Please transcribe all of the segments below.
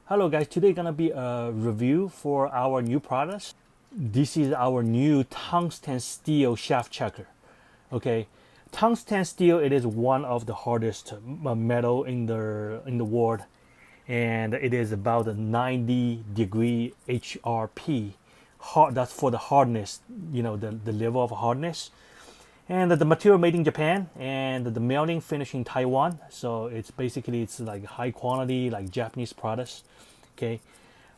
Hello guys, today gonna be a review for our new products. This is our new tungsten steel shaft checker. Okay, tungsten steel, it is one of the hardest metal in the world, and it is about a 90-degree HRP. Hard, that's for the hardness, the level of hardness. And the material made in Japan, and the melting finish in Taiwan. So it's like high quality, like Japanese products. Okay,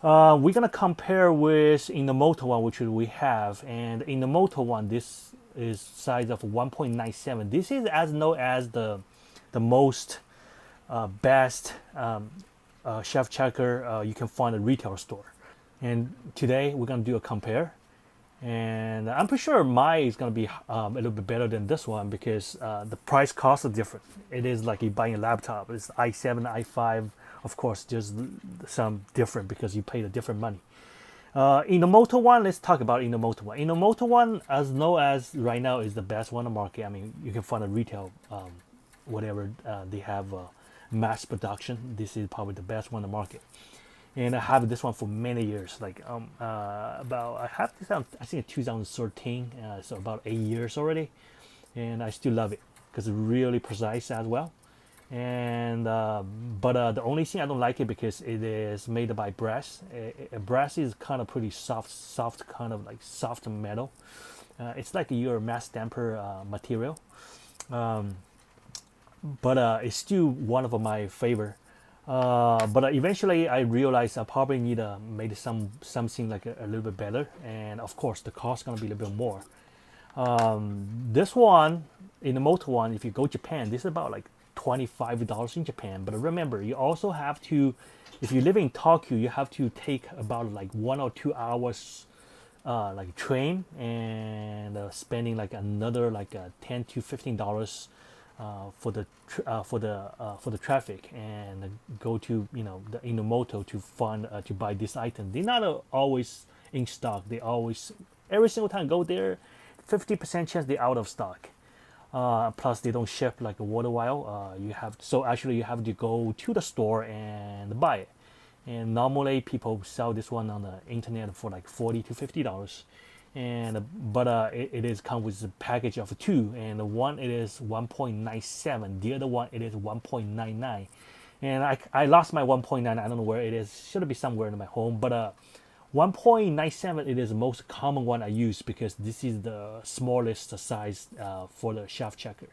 we're gonna compare with in the motor one, which we have, and in the motor one, this is size of 1.97. This is as known as the most best shaft checker you can find at retail store. And today we're gonna do a compare, and I'm pretty sure mine is gonna be a little bit better than this one because the price cost is different. It is like you buying a laptop. It's i7, i5. Of course, there's some different because you paid a different money. In the motor one, let's talk about in the motor one. In the motor one, as known as right now, is the best one on the market. I mean, you can find a retail, whatever they have mass production. This is probably the best one on the market. And I have this one for many years. Like I have this on, I think in 2013, so about 8 years already, and I still love it because it's really precise as well. And but the only thing I don't like it because it is made by brass. Brass is kind of pretty soft kind of like soft metal. It's like your mass damper material, but it's still one of my favorite. But eventually I realized I probably need to make something like a little bit better, and of course the cost gonna be a little bit more. This one in the motor one, if you go Japan, this is about like $25 in Japan. But remember, you also have to, if you live in Tokyo, you have to take about like 1 or 2 hours like train, and spending like another like $10 to $15 for the traffic, and go to the Inomoto to find to buy this item. They're not always in stock. They always, every single time go there, 50% chance they're out of stock. Plus they don't ship like a water while. So actually you have to go to the store and buy it. And normally people sell this one on the internet for like $40 to $50. And but it is come with a package of two, and the one it is 1.97, the other one it is 1.99. And I lost my 1.9. I don't know where it is. Should be somewhere in my home, but 1.97 it is the most common one I use because this is the smallest size for the shaft checker,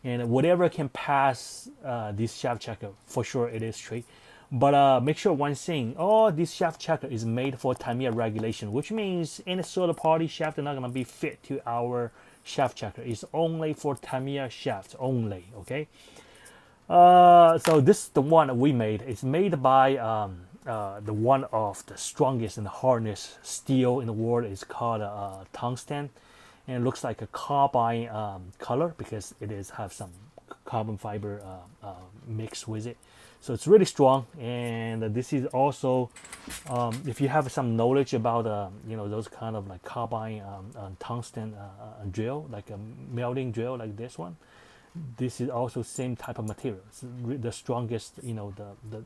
and whatever can pass this shaft checker, for sure it is straight. But make sure one thing, this shaft checker is made for Tamiya regulation, which means any sort of party shaft is not gonna be fit to our shaft checker. It's only for Tamiya shaft only, okay? So this is the one we made. It's made by the one of the strongest and hardest steel in the world. Is called tungsten, and it looks like a carbide color because it is have some carbon fiber mixed with it. So it's really strong. And this is also, if you have some knowledge about those kind of like carbide tungsten drill, like a melting drill like this one, this is also same type of material. It's the strongest, the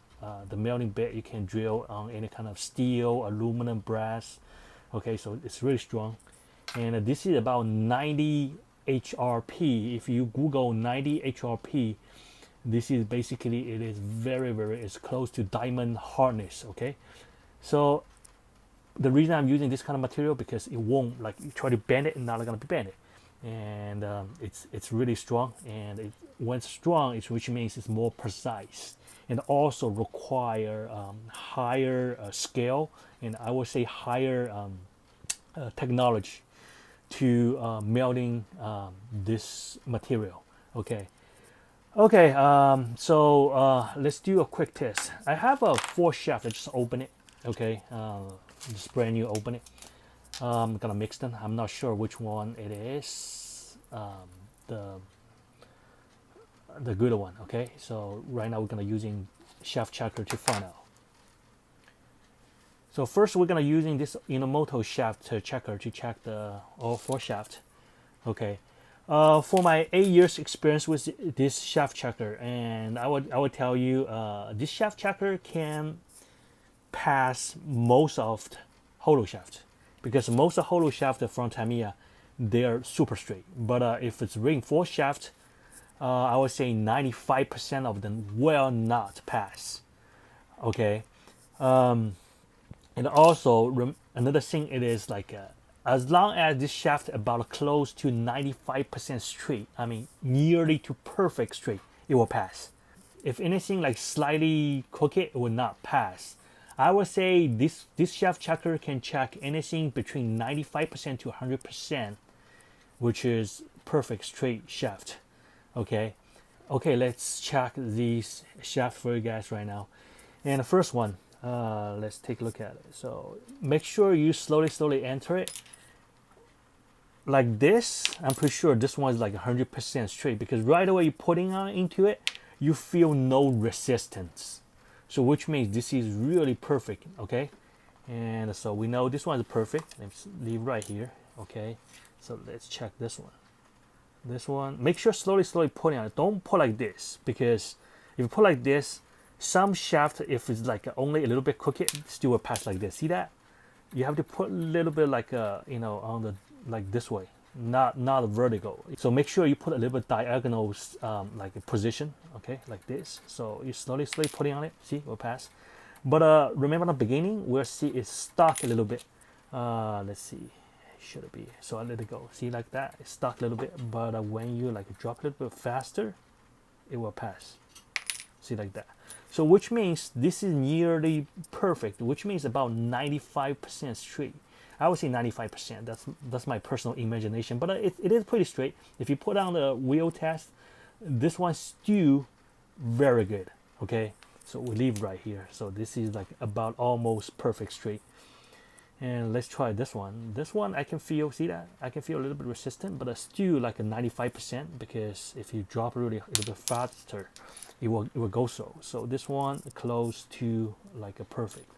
melting bit you can drill on any kind of steel, aluminum, brass. Okay, so it's really strong. And this is about 90 HRP. If you Google 90 HRP, this is basically, it is very, it's close to diamond hardness. Okay, so the reason I'm using this kind of material because it won't, like, you try to bend it and not gonna be bent it. And it's really strong, and when it's strong, which means it's more precise, and also require higher scale, and I would say higher technology to melting this material. Okay, so let's do a quick test. I have a 4 shaft. I just open it. Okay, just brand new, open it. I'm gonna mix them. I'm not sure which one it is. The good one. Okay, so right now we're gonna using shaft checker to find out. So first we're gonna using this Inomoto shaft checker to check the all 4 shaft. Okay, for my 8 years experience with this shaft checker, and I would tell you this shaft checker can pass most of the hollow shaft, because most of hollow shaft from Tamiya, they're super straight. But if it's reinforced shaft, I would say 95% of them will not pass. Okay, and also another thing, it is like as long as this shaft about close to 95% straight, I mean nearly to perfect straight, it will pass. If anything like slightly crooked, it will not pass. I would say this shaft checker can check anything between 95% to 100%, which is perfect straight shaft. Okay, let's check these shaft for you guys right now. And the first one, let's take a look at it. So make sure you slowly enter it like this. I'm pretty sure this one is like 100% straight, because right away you're putting on into it, you feel no resistance. So which means this is really perfect. Okay, and so we know this one is perfect. Let's leave right here. Okay, so let's check this one. This one, make sure slowly putting on it. Don't put like this, because if you put like this, some shaft, if it's like only a little bit crooked, still will pass like this. See that? You have to put a little bit like on the like this way, not vertical. So make sure you put a little bit diagonal like a position. Okay, like this. So you slowly putting on it. See, it will pass. But remember in the beginning, we'll see it's stuck a little bit. Let's see. Should it be? So I let it go. See, like that, it's stuck a little bit. But when you like drop a little bit faster, it will pass. See, like that. So which means this is nearly perfect, which means about 95% straight. I would say 95%. That's my personal imagination, but it is pretty straight. If you put on the wheel test, this one's still very good. Okay, so we leave right here. So this is like about almost perfect straight. And let's try this one. This one I can feel, see that? I can feel a little bit resistant, but it's still like a 95%, because if you drop really a little bit faster, it will go so. So this one close to like a perfect.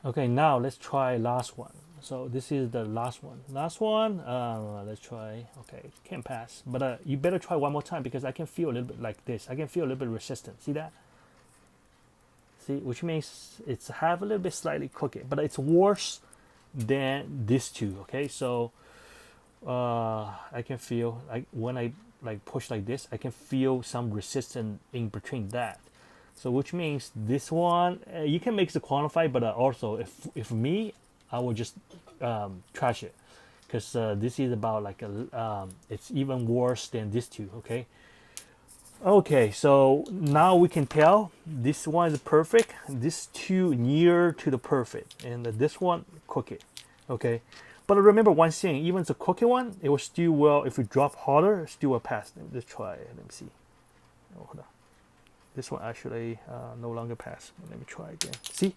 Okay, now let's try last one. So this is the last one. Let's try. Okay, can't pass, but you better try one more time, because I can feel a little bit like this. I can feel a little bit resistant. See that? See, which means it's have a little bit slightly crooked, but it's worse than this two. Okay, so I can feel like when I like push like this, I can feel some resistance in between that. So which means this one you can make the quantify, but also if me, I will just trash it, because this is about like it's even worse than this two. Okay, so now we can tell this one is perfect, this two near to the perfect, and this one crooked. Okay, but remember one thing, even the crooked one, it will still will, if we drop harder, still will pass. Let's try it. Let me see. Oh, hold on. This one actually no longer pass. Let me try again. See,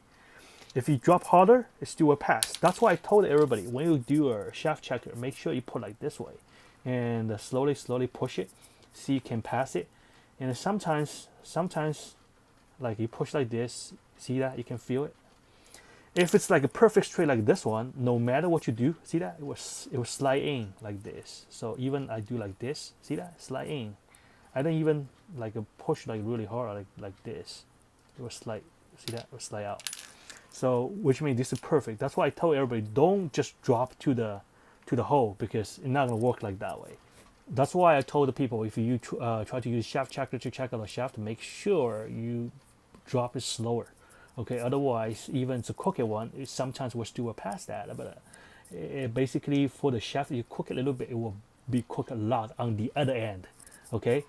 if you drop harder, it still will pass. That's why I told everybody, when you do a shaft checker, make sure you put like this way, and slowly push it. See, you can pass it. And sometimes like you push like this, see that, you can feel it. If it's like a perfect straight like this one, no matter what you do, see that, it will slide in like this. So even I do like this, see that, slide in. I don't even like push like really hard like this. It will slide, see that, it will slide out. So which means this is perfect. That's why I tell everybody, don't just drop to the hole, because it's not gonna work like that way. That's why I told the people, if you try to use shaft checker to check out the shaft, make sure you drop it slower. Okay, otherwise, even the crooked one, it sometimes will still pass that. But basically, for the shaft, you cook it a little bit, it will be cooked a lot on the other end. Okay,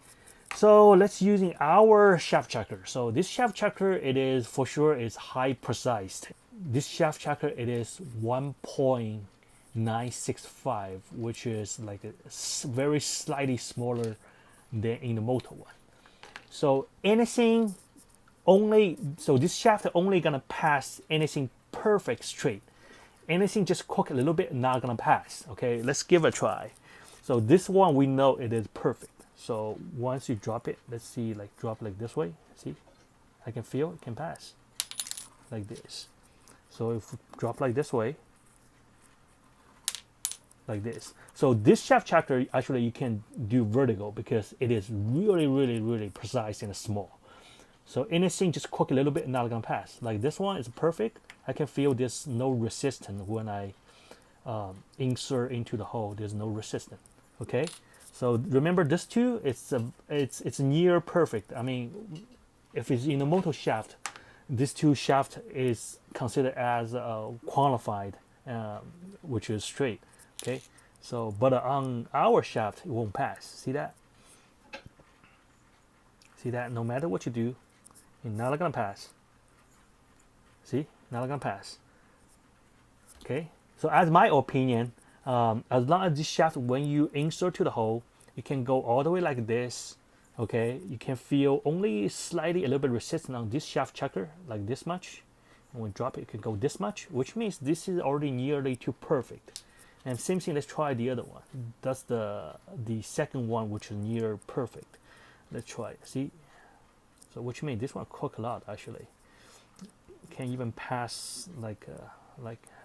so let's using our shaft checker. So this shaft checker, it is for sure is high precise. This shaft checker, it is 1.965, which is like a very slightly smaller than in the motor one. So anything only, so this shaft only gonna pass anything perfect straight. Anything just cook a little bit, not gonna pass. Okay, let's give it a try. So this one, we know it is perfect. So once you drop it, let's see, like drop like this way. See, I can feel it can pass like this. So if we drop like this way, like this. So this shaft checker, actually you can do vertical, because it is really precise and small. So anything just crook a little bit, not gonna pass. Like this one is perfect. I can feel there's no resistance when I insert into the hole. There's no resistance. Okay, so remember this two, it's near perfect. I mean, if it's in the motor shaft, this two shaft is considered as qualified, which is straight. Okay, so but on our shaft it won't pass. See that? See that? No matter what you do, you're not gonna pass. See, not gonna pass. Okay, so as my opinion, as long as this shaft, when you insert to the hole, you can go all the way like this. Okay, you can feel only slightly a little bit resistance on this shaft checker, like this much. And when you drop it, you can go this much, which means this is already nearly to perfect. And same thing, let's try the other one. That's the second one, which is near perfect. Let's try it. See, so which means this one cook a lot actually. Can even pass like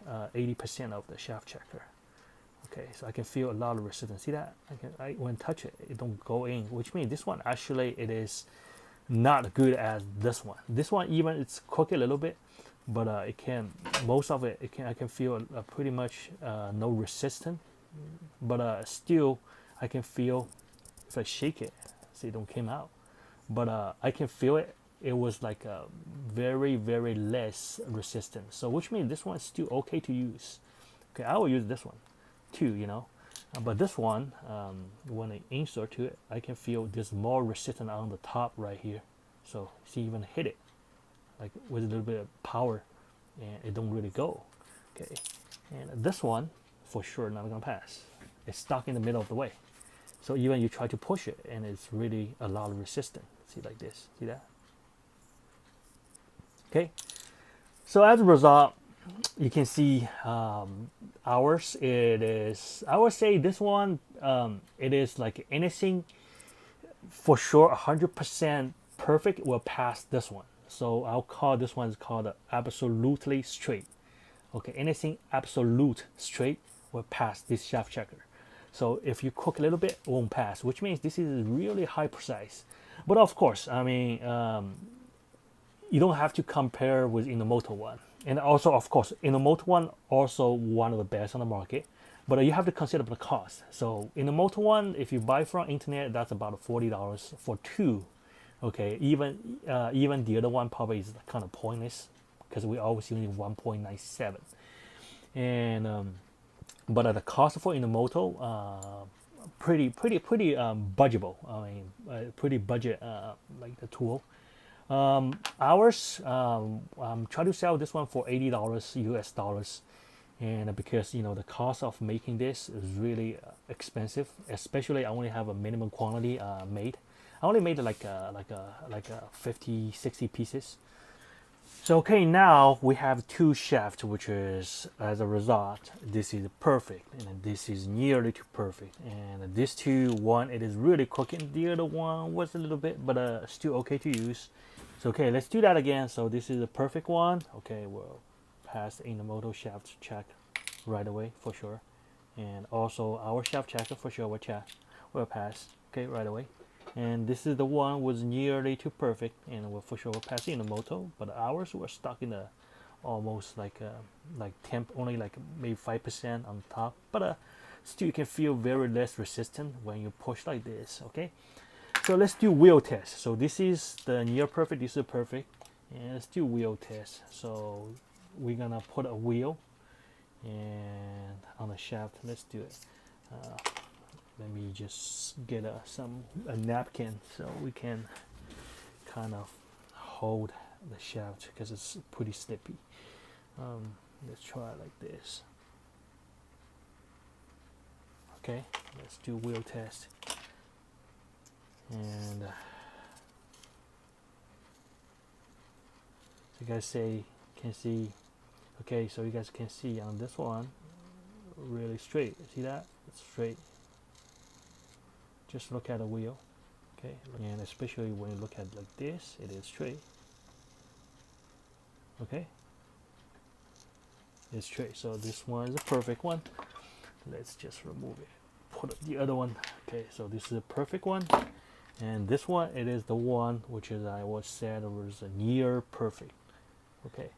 80% of the shaft checker. Okay, so I can feel a lot of resistance. See that? When touch it, it don't go in, which means this one actually it is not good as this one. This one even it's cooked a little bit, but it can, most of it, I can feel pretty much no resistance, but still I can feel if I shake it, see it don't came out, but I can feel it. It was like a very less resistant. So which means this one is still okay to use. Okay, I will use this one too, you know. But this one, when I insert to it, I can feel there's more resistance on the top right here. So see, even hit it like with a little bit of power, and it don't really go. Okay, and this one for sure not gonna pass. It's stuck in the middle of the way. So even you try to push it, and it's really a lot of resistance. See like this. See that? Okay, so as a result, you can see ours, it is, I would say this one, it is like anything for sure 100% perfect will pass this one. So I'll call this one is called absolutely straight. Okay, anything absolute straight will pass this shaft checker. So if you cook a little bit, it won't pass, which means this is really high precise. But of course, I mean, you don't have to compare with Inomoto one. And also, of course, Inomoto one also one of the best on the market, but you have to consider the cost. So Inomoto one, if you buy from internet, that's about $40 for two. Okay, even the other one probably is kind of pointless because we always using 1.97. And but the cost for Inomoto, pretty budgetable. I mean, pretty budget like the tool. Ours, I'm trying to sell this one for $80 US dollars, and because you know the cost of making this is really expensive, especially I only have a minimum quantity made. I only made like 50 60 pieces. So okay, now we have two shafts, which is, as a result, this is perfect and this is nearly to perfect, and this two, one it is really cooking, the other one was a little bit, but still okay to use. So okay, let's do that again. So this is a perfect one. Okay, we'll pass the Inomoto shaft check right away for sure, and also our shaft checker for sure will pass. Okay, right away. And this is the one was nearly to perfect, and we'll for sure will pass Inomoto. But ours were stuck in the almost like temp, only like maybe 5% on top. But still you can feel very less resistant when you push like this. Okay. So let's do wheel test. So this is the near perfect, this is perfect, and let's do wheel test. So we're gonna put a wheel and on the shaft. Let's do it. Let me just get a napkin so we can kind of hold the shaft because it's pretty slippy. Let's try it like this. Okay, let's do wheel test. And so you guys can see, okay, so you guys can see on this one really straight. See that? It's straight. Just look at the wheel, okay, and especially when you look at it like this, it is straight. Okay, it's straight. So this one is a perfect one. Let's just remove it, put the other one. Okay, so this is a perfect one. And this one, it is the one which is I was said was a near perfect. Okay,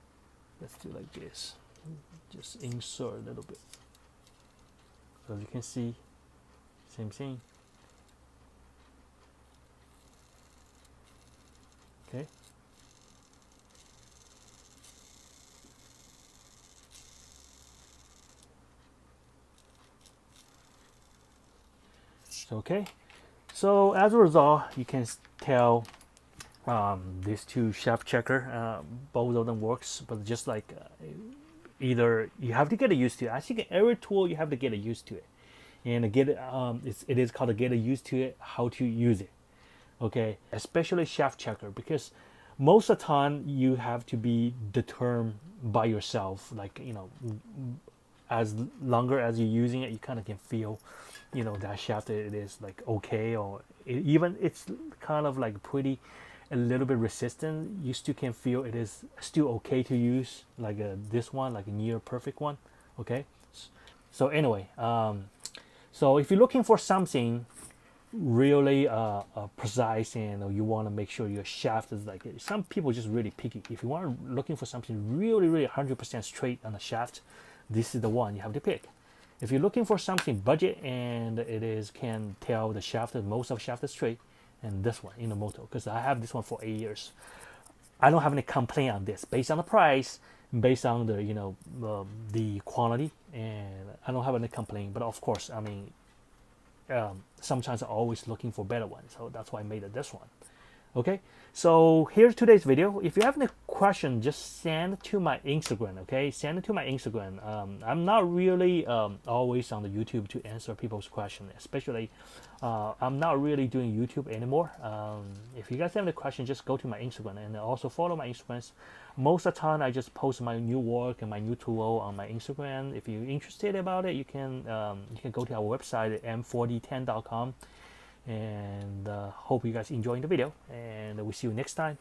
let's do like this. Just insert a little bit. So as you can see, same thing. Okay. Okay. So as a result, you can tell these two shaft checker, both of them works, but just like either you have to get used to it. I think every tool you have to get used to it, and get it is called to get used to it, how to use it. Okay, especially shaft checker, because most of the time you have to be determined by yourself. Like, you know, as longer as you're using it, you kind of can feel, you know, that shaft it is like okay, or even it's kind of like pretty a little bit resistant. You still can feel it is still okay to use, like this one, like a near perfect one. Okay, so anyway, so if you're looking for something really precise, and you want to make sure your shaft is like, some people just really picky. If you want looking for something really 100% straight on the shaft, this is the one you have to pick. If you're looking for something budget and it is can tell the shaft, most of the shaft is straight, and this one in the moto, because I have this one for 8 years, I don't have any complaint on this based on the price, based on the, you know, the quality, and I don't have any complaint. But of course, I mean, sometimes I'm always looking for better ones, so that's why I made it this one. Okay, so here's today's video. If you have any question, just send it to my Instagram. Okay, send it to my Instagram. I'm not really always on the YouTube to answer people's questions, especially I'm not really doing YouTube anymore. If you guys have any questions, just go to my Instagram, and also follow my Instagrams. Most of the time I just post my new work and my new tool on my Instagram. If you're interested about it, you can go to our website at m4010.com. And hope you guys enjoying the video, and we'll see you next time.